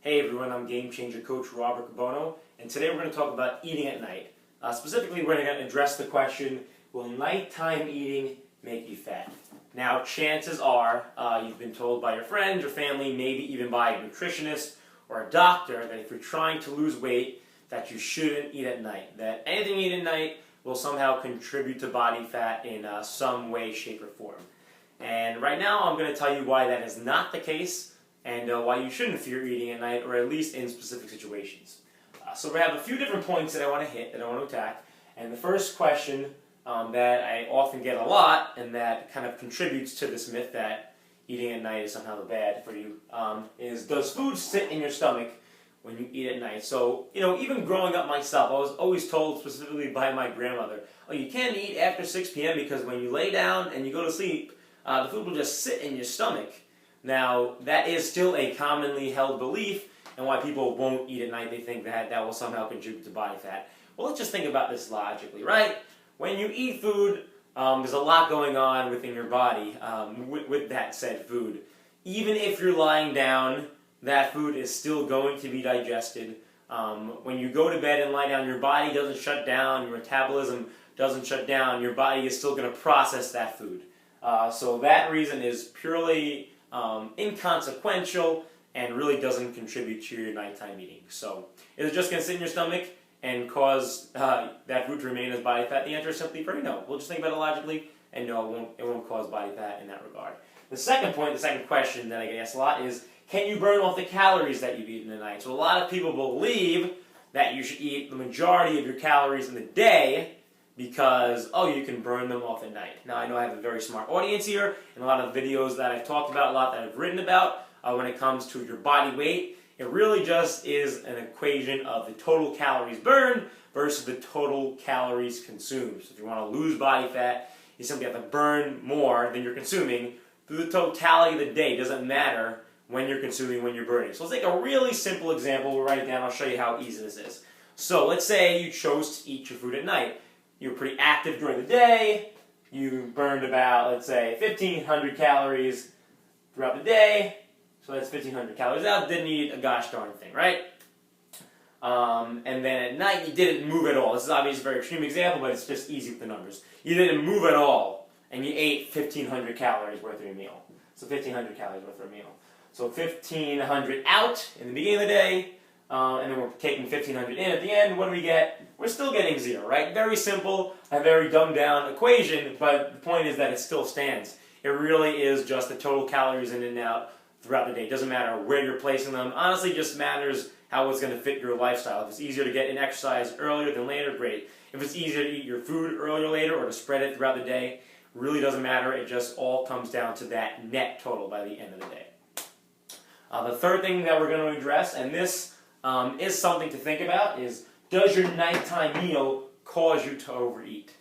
Hey everyone, I'm Game Changer Coach Rob Riccobono, and today we're going to talk about eating at night. Specifically, we're going to address the question, will nighttime eating make you fat? Now, chances are you've been told by your friends, your family, maybe even by a nutritionist or a doctor that if you're trying to lose weight, that you shouldn't eat at night. That anything you eat at night will somehow contribute to body fat in some way, shape, or form. And right now, I'm going to tell you why that is not the case, and why you shouldn't if you're eating at night, or at least in specific situations. So we have a few different points that I want to hit, that I want to attack. And the first question that I often get a lot, and that kind of contributes to this myth that eating at night is somehow bad for you, is does food sit in your stomach when you eat at night? So, even growing up myself, I was always told, specifically by my grandmother, oh, you can't eat after 6 p.m. because when you lay down and you go to sleep, the food will just sit in your stomach. Now, that is still a commonly held belief, and why people won't eat at night, they think that that will somehow contribute to body fat. Well, let's just think about this logically, right? When you eat food, there's a lot going on within your body with that said food. Even if you're lying down, that food is still going to be digested. When you go to bed and lie down, your body doesn't shut down, your metabolism doesn't shut down, your body is still going to process that food. So that reason is purely inconsequential and really doesn't contribute to your nighttime eating. So, is it just going to sit in your stomach and cause that food to remain as body fat? The answer is simply very no. We'll just think about it logically, and no, it won't cause body fat in that regard. The second point, the second question that I get asked a lot is, can you burn off the calories that you've eaten in the night? So a lot of people believe that you should eat the majority of your calories in the day because, you can burn them off at night. Now, I know I have a very smart audience here, and a lot of videos that I've talked about, a lot that I've written about when it comes to your body weight. It really just is an equation of the total calories burned versus the total calories consumed. So if you want to lose body fat, you simply have to burn more than you're consuming through the totality of the day. It doesn't matter when you're consuming, when you're burning. So let's take a really simple example. We'll write it down. I'll show you how easy this is. So let's say you chose to eat your food at night. You were pretty active during the day. You burned about, let's say, 1,500 calories throughout the day. So that's 1,500 calories out. Didn't eat a gosh darn thing, right? And then at night, you didn't move at all. This is obviously a very extreme example, but it's just easy with the numbers. You didn't move at all, and you ate 1,500 calories worth of your meal. So 1,500 calories worth of a meal. So 1,500 out in the beginning of the day, and then we're taking 1,500 in at the end. What do we get? We're still getting 0, right? Very simple, a very dumbed down equation, but the point is that it still stands. It really is just the total calories in and out throughout the day. It doesn't matter where you're placing them. Honestly, it just matters how it's going to fit your lifestyle. If it's easier to get in exercise earlier than later, great. If it's easier to eat your food earlier or later, or to spread it throughout the day, really doesn't matter. It just all comes down to that net total by the end of the day. The third thing that we're going to address, and this is something to think about, is does your nighttime meal cause you to overeat?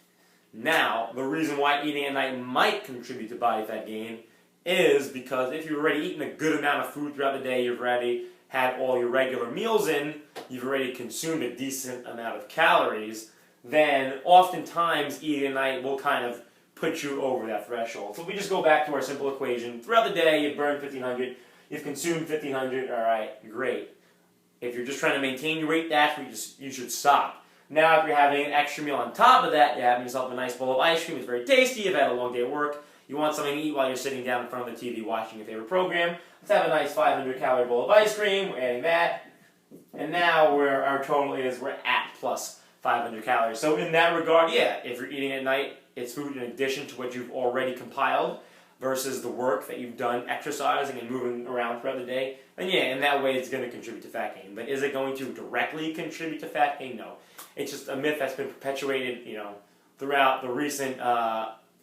Now, the reason why eating at night might contribute to body fat gain is because if you've already eaten a good amount of food throughout the day, you've already had all your regular meals in, you've already consumed a decent amount of calories, then oftentimes eating at night will kind of put you over that threshold. So if we just go back to our simple equation, throughout the day you've burned 1,500, you've consumed 1,500, all right, great. If you're just trying to maintain your weight, that's where you should stop. Now, if you're having an extra meal on top of that, you're having yourself a nice bowl of ice cream, it's very tasty, you've had a long day at work, you want something to eat while you're sitting down in front of the TV watching your favorite program, let's have a nice 500-calorie bowl of ice cream, we're adding that, and now where our total is, we're at plus 500 calories. So in that regard, yeah, if you're eating at night, it's food in addition to what you've already compiled, versus the work that you've done exercising and moving around throughout the day, then yeah, in that way it's going to contribute to fat gain. But is it going to directly contribute to fat gain? No. It's just a myth that's been perpetuated, throughout the recent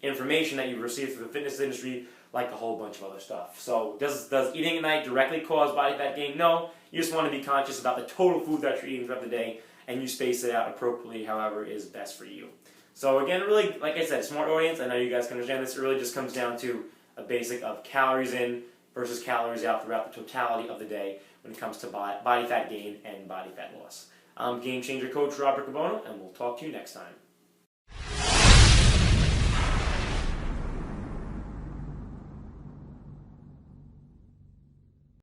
information that you've received through the fitness industry, like a whole bunch of other stuff. So does eating at night directly cause body fat gain? No. You just want to be conscious about the total food that you're eating throughout the day, and you space it out appropriately however is best for you. So again, really, like I said, smart audience, I know you guys can understand this, it really just comes down to a basic of calories in versus calories out throughout the totality of the day when it comes to body fat gain and body fat loss. I'm Game Changer Coach Rob Riccobono, and we'll talk to you next time.